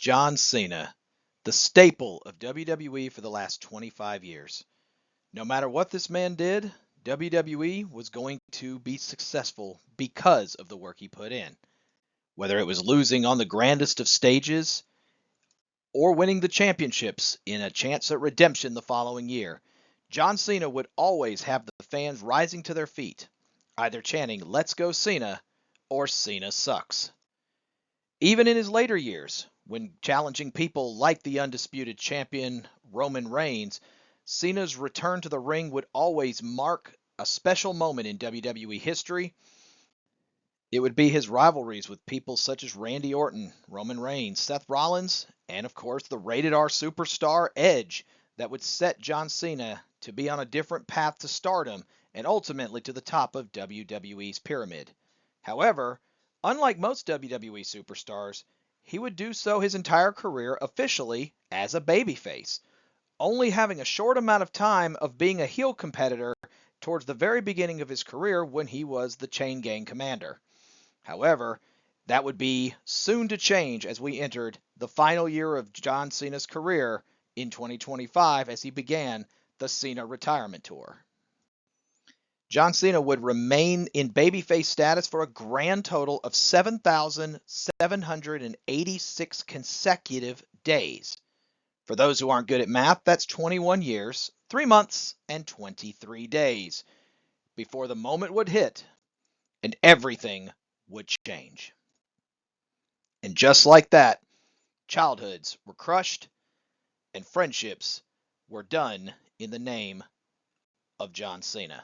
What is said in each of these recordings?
John Cena, the staple of WWE for the last 25 years. No matter what this man did, WWE was going to be successful because of the work he put in. Whether it was losing on the grandest of stages or winning the championships in a chance at redemption the following year, John Cena would always have the fans rising to their feet, either chanting, "Let's go Cena," or "Cena sucks." Even in his later years, when challenging people like the undisputed champion Roman Reigns, Cena's return to the ring would always mark a special moment in WWE history. It would be his rivalries with people such as Randy Orton, Roman Reigns, Seth Rollins, and of course the rated R superstar Edge that would set John Cena to be on a different path to stardom and ultimately to the top of WWE's pyramid. However, unlike most WWE superstars, he would do so his entire career officially as a babyface, only having a short amount of time of being a heel competitor towards the very beginning of his career when he was the Chain Gang Commander. However, that would be soon to change as we entered the final year of John Cena's career in 2025 as he began the Cena Retirement Tour. John Cena would remain in babyface status for a grand total of 7,786 consecutive days. For those who aren't good at math, that's 21 years, 3 months, and 23 days before the moment would hit and everything would change. And just like that, childhoods were crushed and friendships were done in the name of John Cena.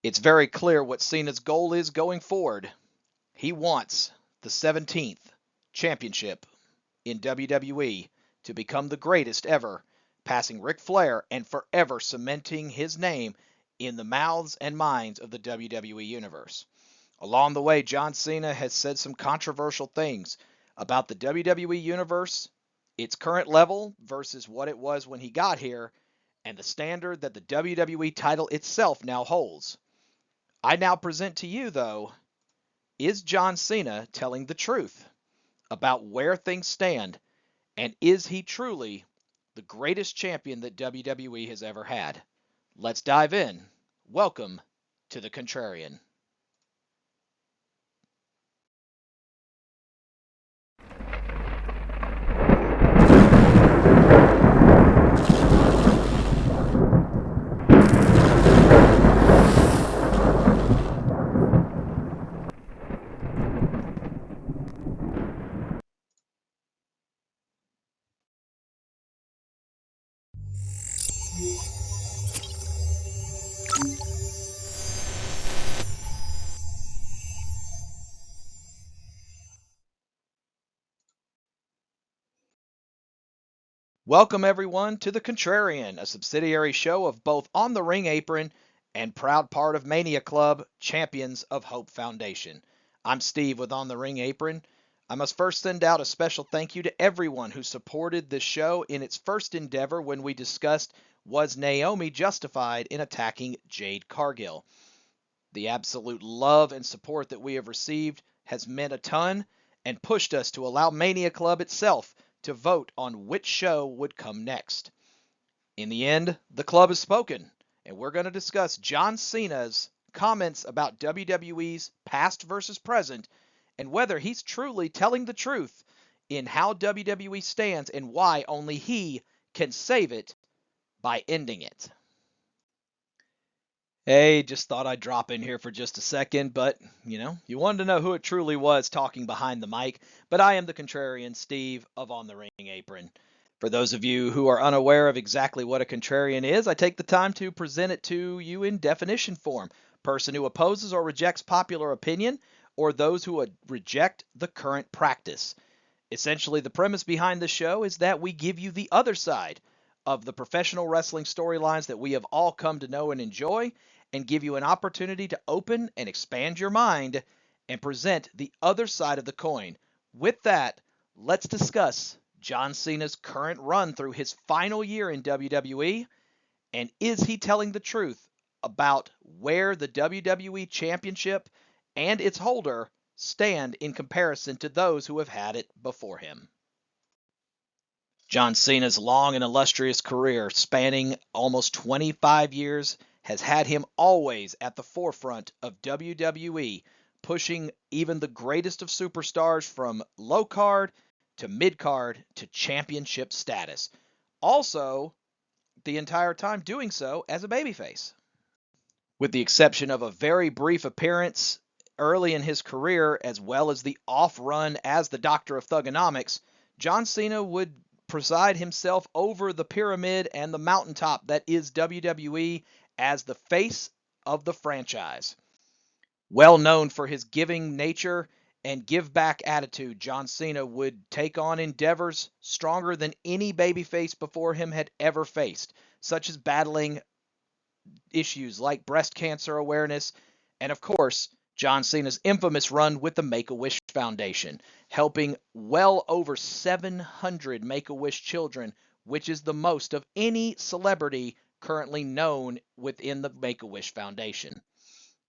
It's very clear what Cena's goal is going forward. He wants the 17th championship in WWE to become the greatest ever, passing Ric Flair and forever cementing his name in the mouths and minds of the WWE Universe. Along the way, John Cena has said some controversial things about the WWE Universe, its current level versus what it was when he got here, and the standard that the WWE title itself now holds. I now present to you, though, is John Cena telling the truth about where things stand, and is he truly the greatest champion that WWE has ever had? Let's dive in. Welcome to the Contrarian. Welcome, everyone, to The Contrarian, a subsidiary show of both On the Ring Apron and proud part of Mania Club, Champions of Hope Foundation. I'm Steve with On the Ring Apron. I must first send out a special thank you to everyone who supported this show in its first endeavor when we discussed was Naomi justified in attacking Jade Cargill. The absolute love and support that we have received has meant a ton and pushed us to allow Mania Club itself to vote on which show would come next. In the end, the club has spoken, and we're going to discuss John Cena's comments about WWE's past versus present and whether he's truly telling the truth in how WWE stands and why only he can save it by ending it. Hey, just thought I'd drop in here for just a second, but, you wanted to know who it truly was talking behind the mic, but I am the Contrarian, Steve, of On the Ring Apron. For those of you who are unaware of exactly what a Contrarian is, I take the time to present it to you in definition form. Person who opposes or rejects popular opinion, or those who reject the current practice. Essentially, the premise behind the show is that we give you the other side of the professional wrestling storylines that we have all come to know and enjoy, and give you an opportunity to open and expand your mind and present the other side of the coin. With that, let's discuss John Cena's current run through his final year in WWE, and is he telling the truth about where the WWE Championship and its holder stand in comparison to those who have had it before him. John Cena's long and illustrious career, spanning almost 25 years, has had him always at the forefront of WWE, pushing even the greatest of superstars from low card to mid card to championship status. Also, the entire time doing so as a babyface. With the exception of a very brief appearance early in his career, as well as the off run as the Doctor of Thugonomics, John Cena would preside himself over the pyramid and the mountaintop that is WWE as the face of the franchise. Well known for his giving nature and give back attitude, John Cena would take on endeavors stronger than any babyface before him had ever faced, such as battling issues like breast cancer awareness, and of course, John Cena's infamous run with the Make-A-Wish Foundation, helping well over 700 Make-A-Wish children, which is the most of any celebrity currently known within the Make-A-Wish Foundation.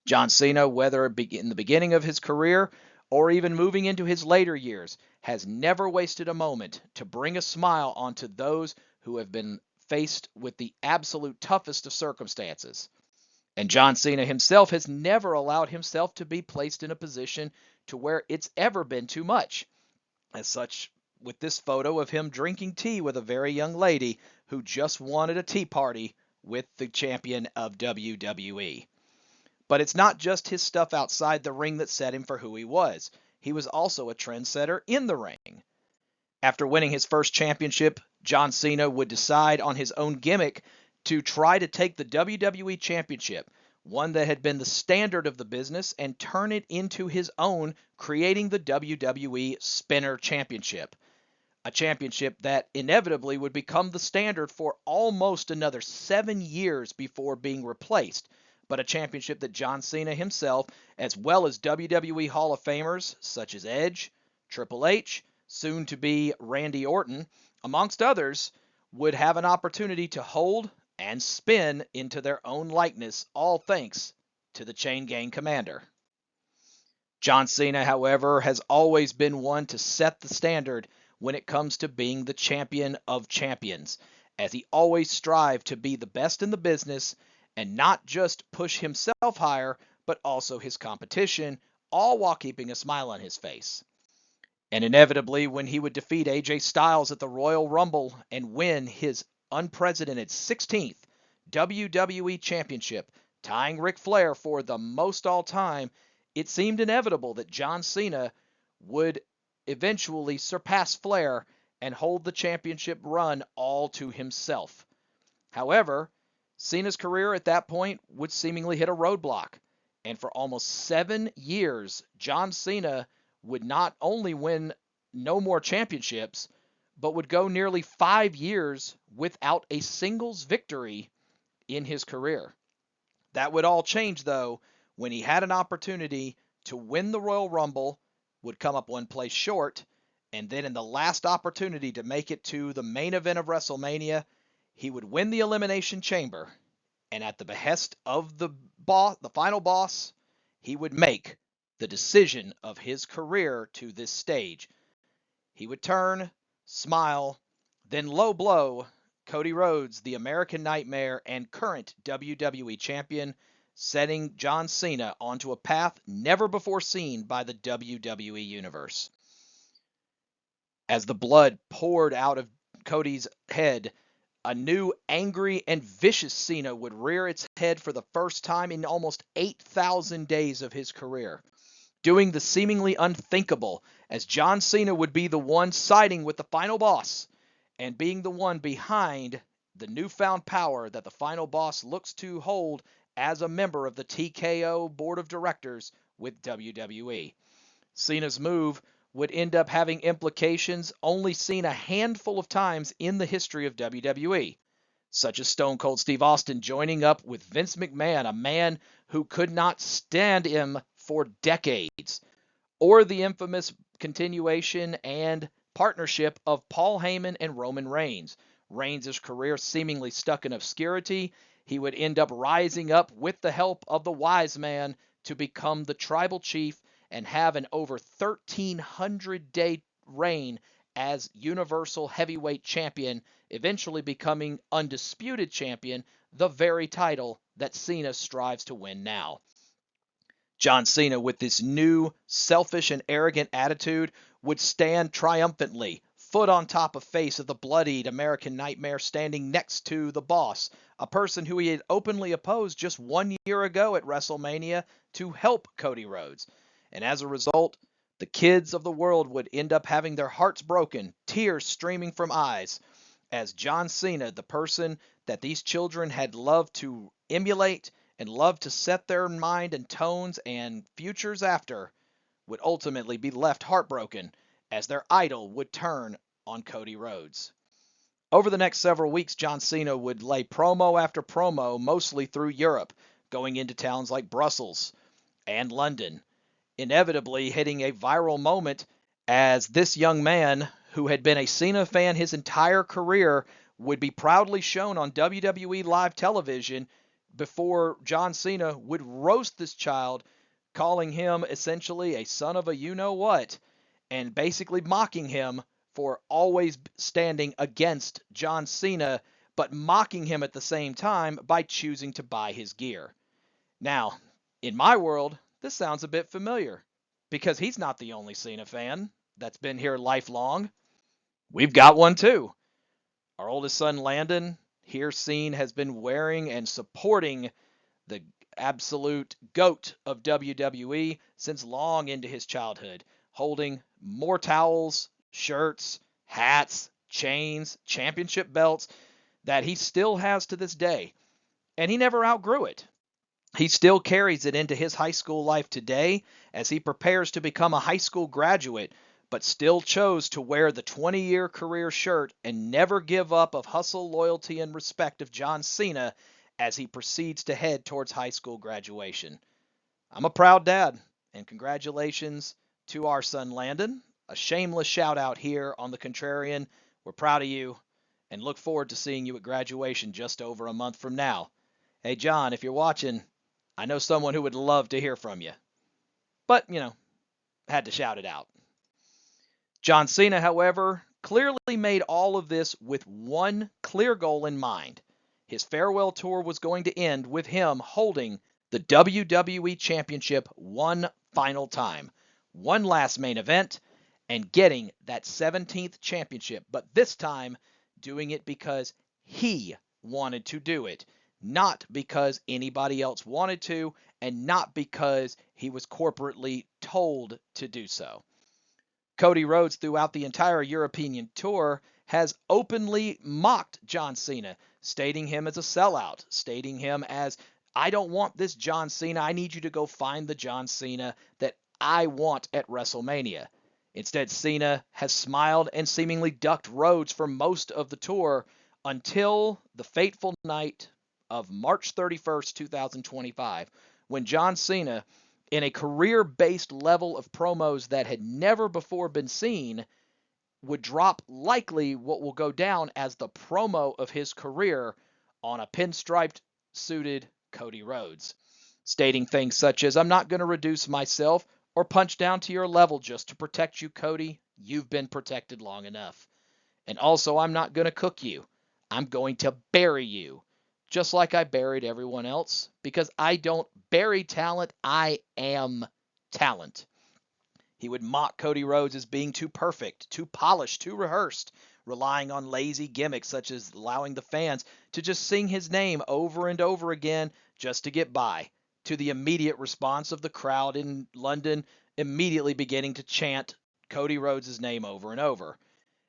John Cena, whether in the beginning of his career or even moving into his later years, has never wasted a moment to bring a smile onto those who have been faced with the absolute toughest of circumstances. And John Cena himself has never allowed himself to be placed in a position to where it's ever been too much. As such, with this photo of him drinking tea with a very young lady who just wanted a tea party with the champion of WWE. But it's not just his stuff outside the ring that set him for who he was. He was also a trendsetter in the ring. After winning his first championship, John Cena would decide on his own gimmick to try to take the WWE Championship, one that had been the standard of the business, and turn it into his own, creating the WWE Spinner Championship. A championship that inevitably would become the standard for almost another 7 years before being replaced, but a championship that John Cena himself, as well as WWE Hall of Famers such as Edge, Triple H, soon to be Randy Orton, amongst others, would have an opportunity to hold and spin into their own likeness, all thanks to the Chain Gang Commander. John Cena, however, has always been one to set the standard when it comes to being the champion of champions, as he always strived to be the best in the business and not just push himself higher, but also his competition, all while keeping a smile on his face. And inevitably, when he would defeat AJ Styles at the Royal Rumble and win his unprecedented 16th WWE Championship, tying Ric Flair for the most all-time, it seemed inevitable that John Cena would eventually surpass Flair and hold the championship run all to himself. However, Cena's career at that point would seemingly hit a roadblock, and for almost 7 years, John Cena would not only win no more championships, but would go nearly 5 years without a singles victory in his career. That would all change, though, when he had an opportunity to win the Royal Rumble, would come up one place short, and then in the last opportunity to make it to the main event of WrestleMania, he would win the Elimination Chamber, and at the behest of the final boss, he would make the decision of his career to this stage. He would turn, smile, then low blow Cody Rhodes, the American Nightmare and current WWE Champion, setting John Cena onto a path never before seen by the WWE Universe. As the blood poured out of Cody's head, a new, angry, and vicious Cena would rear its head for the first time in almost 8,000 days of his career, doing the seemingly unthinkable, as John Cena would be the one siding with the final boss and being the one behind the newfound power that the final boss looks to hold as a member of the TKO Board of Directors with WWE. Cena's move would end up having implications only seen a handful of times in the history of WWE, such as Stone Cold Steve Austin joining up with Vince McMahon, a man who could not stand him for decades, or the infamous continuation and partnership of Paul Heyman and Roman Reigns. Reigns' career seemingly stuck in obscurity, he would end up rising up with the help of the Wise Man to become the tribal chief and have an over 1,300-day reign as Universal Heavyweight Champion, eventually becoming Undisputed Champion, the very title that Cena strives to win now. John Cena, with this new selfish and arrogant attitude, would stand triumphantly, foot on top of face of the bloodied American Nightmare, standing next to the Boss, a person who he had openly opposed just 1 year ago at WrestleMania to help Cody Rhodes. And as a result, the kids of the world would end up having their hearts broken, tears streaming from eyes, as John Cena, the person that these children had loved to emulate and loved to set their mind and tones and futures after, would ultimately be left heartbroken as their idol would turn on Cody Rhodes. Over the next several weeks, John Cena would lay promo after promo, mostly through Europe, going into towns like Brussels and London, inevitably hitting a viral moment as this young man, who had been a Cena fan his entire career, would be proudly shown on WWE live television before John Cena would roast this child, calling him essentially a son of a you-know-what, and basically mocking him for always standing against John Cena, but mocking him at the same time by choosing to buy his gear. Now, in my world, this sounds a bit familiar, because he's not the only Cena fan that's been here lifelong. We've got one too. Our oldest son, Landon, here seen, has been wearing and supporting the absolute GOAT of WWE since long into his childhood, holding more towels, shirts, hats, chains, championship belts that he still has to this day. And he never outgrew it. He still carries it into his high school life today as he prepares to become a high school graduate, but still chose to wear the 20-year career shirt and never give up of hustle, loyalty, and respect of John Cena as he proceeds to head towards high school graduation. I'm a proud dad, and congratulations to our son Landon. A shameless shout out here on the Contrarian. We're proud of you and look forward to seeing you at graduation just over a month from now. Hey John, if you're watching, I know someone who would love to hear from you. But, had to shout it out. John Cena, however, clearly made all of this with one clear goal in mind. His farewell tour was going to end with him holding the WWE Championship one final time, one last main event, and getting that 17th championship, but this time doing it because he wanted to do it, not because anybody else wanted to, and not because he was corporately told to do so. Cody Rhodes, throughout the entire European tour, has openly mocked John Cena, stating him as a sellout, stating him as, I don't want this John Cena, I need you to go find the John Cena that I want at WrestleMania. Instead, Cena has smiled and seemingly ducked Rhodes for most of the tour until the fateful night of March 31st, 2025, when John Cena, in a career-based level of promos that had never before been seen, would drop likely what will go down as the promo of his career on a pinstriped suited Cody Rhodes, stating things such as, I'm not going to reduce myself or punch down to your level just to protect you, Cody. You've been protected long enough. And also, I'm not going to cook you. I'm going to bury you, just like I buried everyone else, because I don't bury talent, I am talent. He would mock Cody Rhodes as being too perfect, too polished, too rehearsed, relying on lazy gimmicks such as allowing the fans to just sing his name over and over again just to get by, to the immediate response of the crowd in London immediately beginning to chant Cody Rhodes' name over and over,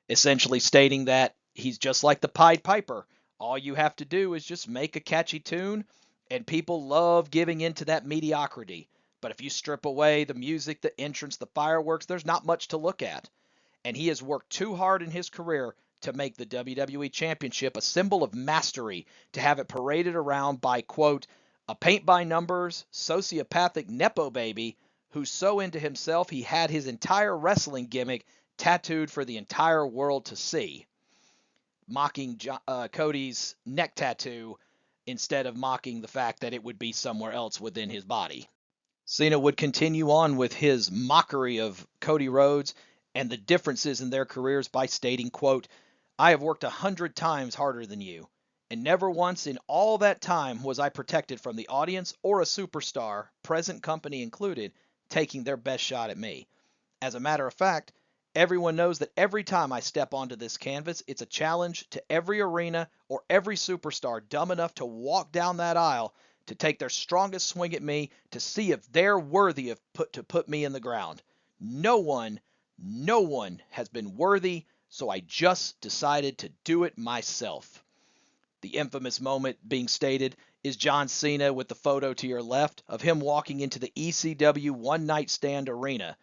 essentially stating that he's just like the Pied Piper. All you have to do is just make a catchy tune, and people love giving into that mediocrity. But if you strip away the music, the entrance, the fireworks, there's not much to look at. And he has worked too hard in his career to make the WWE Championship a symbol of mastery, to have it paraded around by, quote, a paint-by-numbers, sociopathic Nepo baby who's so into himself he had his entire wrestling gimmick tattooed for the entire world to see, mocking Cody's neck tattoo instead of mocking the fact that it would be somewhere else within his body. Cena would continue on with his mockery of Cody Rhodes and the differences in their careers by stating, quote, "I have worked 100 times harder than you, and never once in all that time was I protected from the audience or a superstar, present company included, taking their best shot at me. As a matter of fact, everyone knows that every time I step onto this canvas, it's a challenge to every arena or every superstar dumb enough to walk down that aisle to take their strongest swing at me to see if they're worthy of to put me in the ground. No one, no one has been worthy, so I just decided to do it myself." The infamous moment being stated is John Cena with the photo to your left of him walking into the ECW One Night Stand Arena,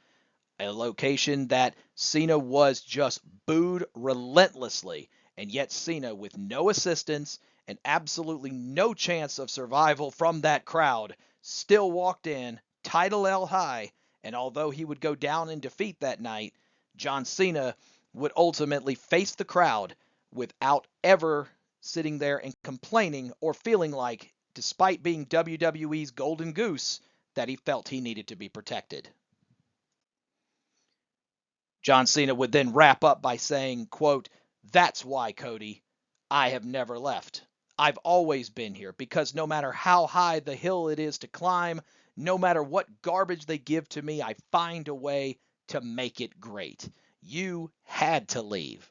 a location that Cena was just booed relentlessly, and yet Cena, with no assistance and absolutely no chance of survival from that crowd, still walked in, title held high, and although he would go down in defeat that night, John Cena would ultimately face the crowd without ever sitting there and complaining or feeling like, despite being WWE's golden goose, that he felt he needed to be protected. John Cena would then wrap up by saying, quote, "That's why, Cody, I have never left. I've always been here because no matter how high the hill it is to climb, no matter what garbage they give to me, I find a way to make it great. You had to leave.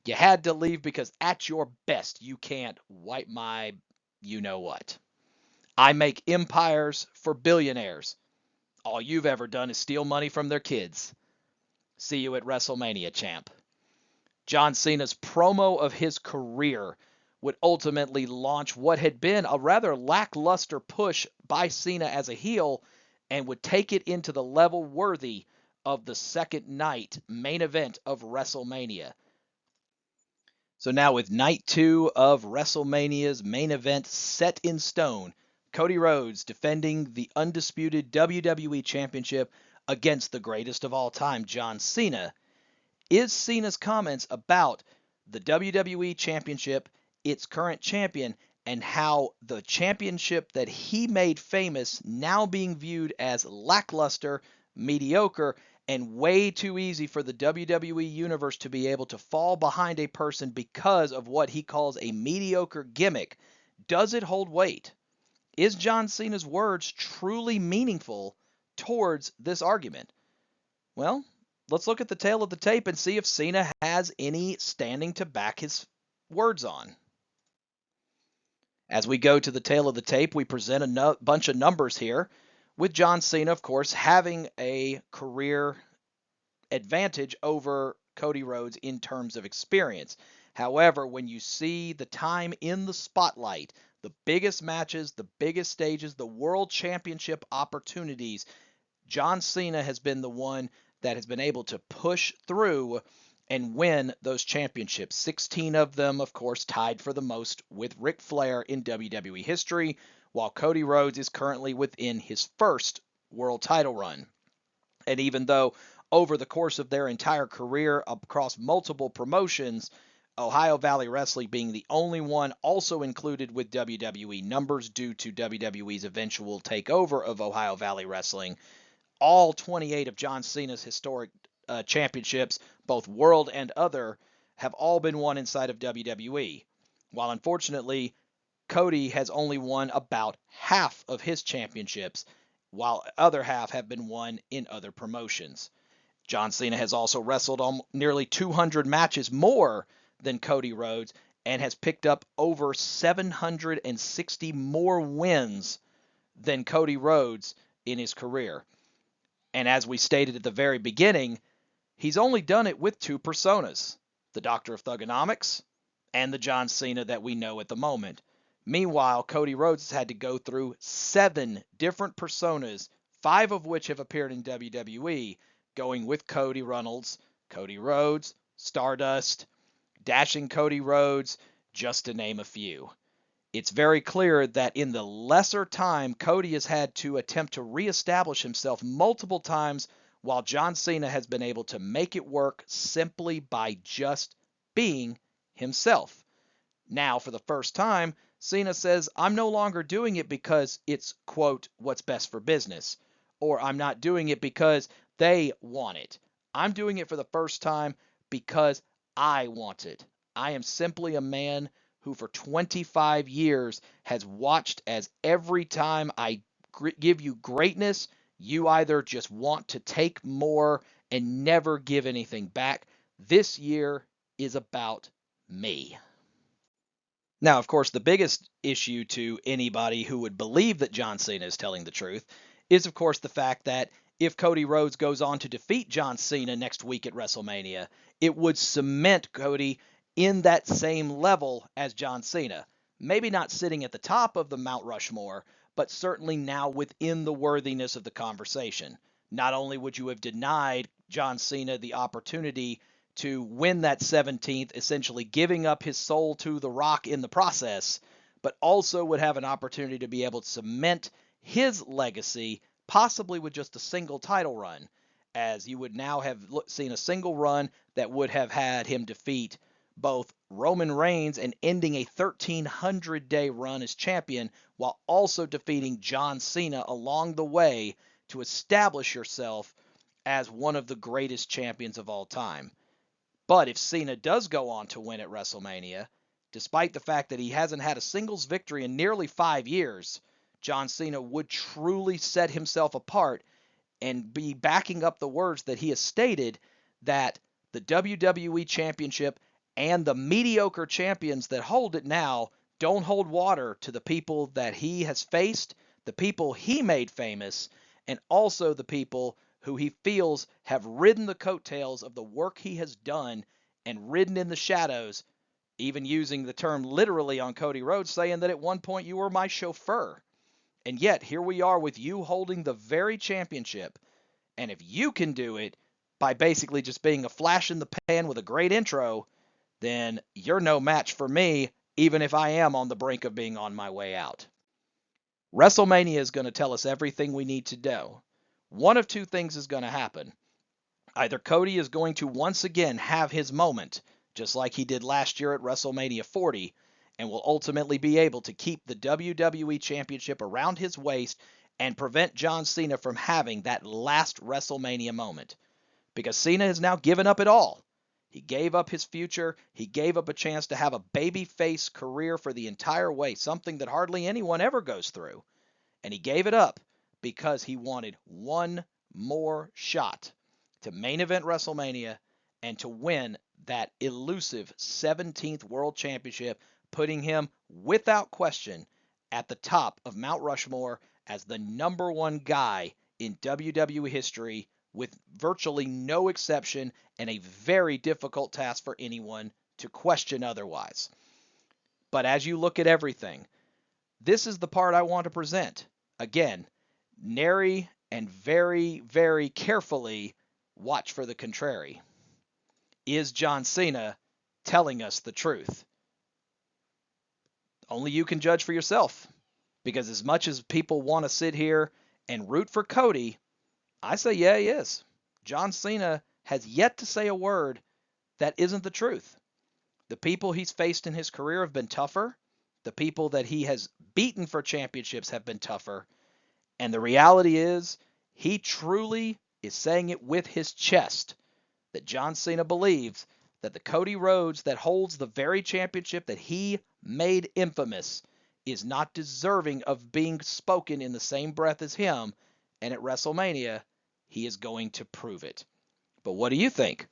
You had to leave because at your best, you can't wipe my you know what. I make empires for billionaires. All you've ever done is steal money from their kids. See you at WrestleMania, champ." John Cena's promo of his career would ultimately launch what had been a rather lackluster push by Cena as a heel and would take it into the level worthy of the second night main event of WrestleMania. So now with night 2 of WrestleMania's main event set in stone, Cody Rhodes defending the undisputed WWE Championship against the greatest of all time, John Cena. Is Cena's comments about the WWE Championship, its current champion, and how the championship that he made famous now being viewed as lackluster, mediocre, and way too easy for the WWE Universe to be able to fall behind a person because of what he calls a mediocre gimmick, does it hold weight? Is John Cena's words truly meaningful towards this argument? Well, let's look at the tail of the tape and see if Cena has any standing to back his words on. As we go to the tail of the tape, we present a bunch of numbers here, with John Cena, of course, having a career advantage over Cody Rhodes in terms of experience. However, when you see the time in the spotlight, the biggest matches, the biggest stages, the world championship opportunities, John Cena has been the one that has been able to push through and win those championships. 16 of them, of course, tied for the most with Ric Flair in WWE history, while Cody Rhodes is currently within his first world title run. And even though over the course of their entire career across multiple promotions, Ohio Valley Wrestling being the only one also included with WWE numbers due to WWE's eventual takeover of Ohio Valley Wrestling, all 28 of John Cena's historic championships, both world and other, have all been won inside of WWE. While unfortunately, Cody has only won about half of his championships, while other half have been won in other promotions. John Cena has also wrestled on nearly 200 matches more than Cody Rhodes and has picked up over 760 more wins than Cody Rhodes in his career. And as we stated at the very beginning, he's only done it with two personas, the Doctor of Thugonomics and the John Cena that we know at the moment. Meanwhile, Cody Rhodes has had to go through 7 different personas, 5 of which have appeared in WWE, going with Cody Runnels, Cody Rhodes, Stardust, Dashing Cody Rhodes, just to name a few. It's very clear that in the lesser time, Cody has had to attempt to reestablish himself multiple times, while John Cena has been able to make it work simply by just being himself. Now, for the first time, Cena says, "I'm no longer doing it because it's, quote, what's best for business, or I'm not doing it because they want it. I'm doing it for the first time because I want it. I am simply a man who for 25 years has watched as every time I give you greatness, you either just want to take more and never give anything back. This year is about me. Now, of course, the biggest issue to anybody who would believe that John Cena is telling the truth is, of course, the fact that if Cody Rhodes goes on to defeat John Cena next week at WrestleMania, it would cement Cody in that same level as John Cena. Maybe not sitting at the top of the Mount Rushmore, but certainly now within the worthiness of the conversation. Not only would you have denied John Cena the opportunity to win that 17th, essentially giving up his soul to The Rock in the process, but also would have an opportunity to be able to cement his legacy, possibly with just a single title run, as you would now have seen a single run that would have had him defeat both Roman Reigns and ending a 1,300-day run as champion, while also defeating John Cena along the way to establish yourself as one of the greatest champions of all time. But if Cena does go on to win at WrestleMania, despite the fact that he hasn't had a singles victory in nearly 5 years, John Cena would truly set himself apart and be backing up the words that he has stated that the WWE Championship and the mediocre champions that hold it now don't hold water to the people that he has faced, the people he made famous, and also the people who he feels have ridden the coattails of the work he has done and ridden in the shadows, even using the term literally on Cody Rhodes, saying that at one point you were my chauffeur. And yet, here we are with you holding the very championship. And if you can do it by basically just being a flash in the pan with a great intro, then you're no match for me, even if I am on the brink of being on my way out. WrestleMania is going to tell us everything we need to know. One of two things is going to happen. Either Cody is going to once again have his moment, just like he did last year at WrestleMania 40, and will ultimately be able to keep the WWE Championship around his waist and prevent John Cena from having that last WrestleMania moment. Because Cena has now given up it all. He gave up his future. He gave up a chance to have a babyface career for the entire way, something that hardly anyone ever goes through. And he gave it up because he wanted one more shot to main event WrestleMania and to win that elusive 17th World Championship, putting him without question at the top of Mount Rushmore as the number one guy in WWE history, with virtually no exception, and a very difficult task for anyone to question otherwise. But as you look at everything, this is the part I want to present. Again, nary and very, very carefully watch for the contrary. Is John Cena telling us the truth? Only you can judge for yourself. Because as much as people want to sit here and root for Cody, I say, yeah, he is. John Cena has yet to say a word that isn't the truth. The people he's faced in his career have been tougher. The people that he has beaten for championships have been tougher. And the reality is, he truly is saying it with his chest that John Cena believes that the Cody Rhodes that holds the very championship that he made infamous is not deserving of being spoken in the same breath as him, and at WrestleMania, he is going to prove it. But what do you think?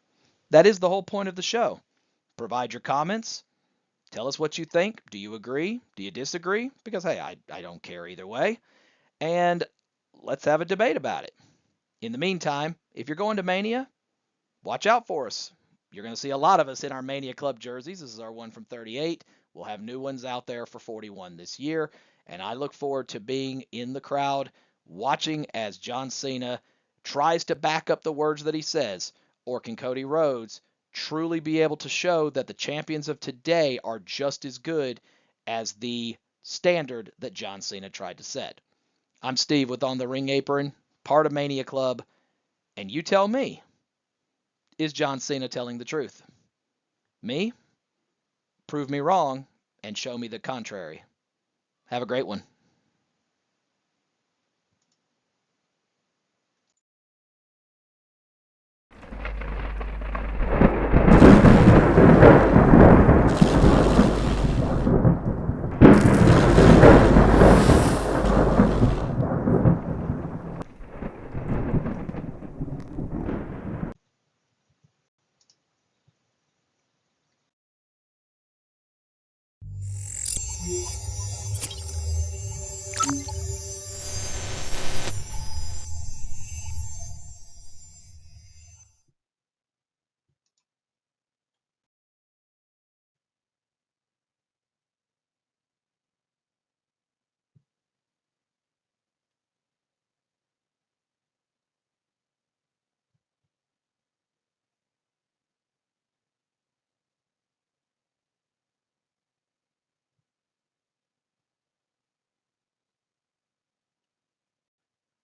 That is the whole point of the show. Provide your comments. Tell us what you think. Do you agree? Do you disagree? Because, hey, I don't care either way. And let's have a debate about it. In the meantime, if you're going to Mania, watch out for us. You're going to see a lot of us in our Mania Club jerseys. This is our one from 38. We'll have new ones out there for 41 this year. And I look forward to being in the crowd, watching as John Cena tries to back up the words that he says, or can Cody Rhodes truly be able to show that the champions of today are just as good as the standard that John Cena tried to set. I'm Steve with On the Ring Apron, part of Mania Club, and you tell me, is John Cena telling the truth? Me? Prove me wrong and show me the contrary. Have a great one.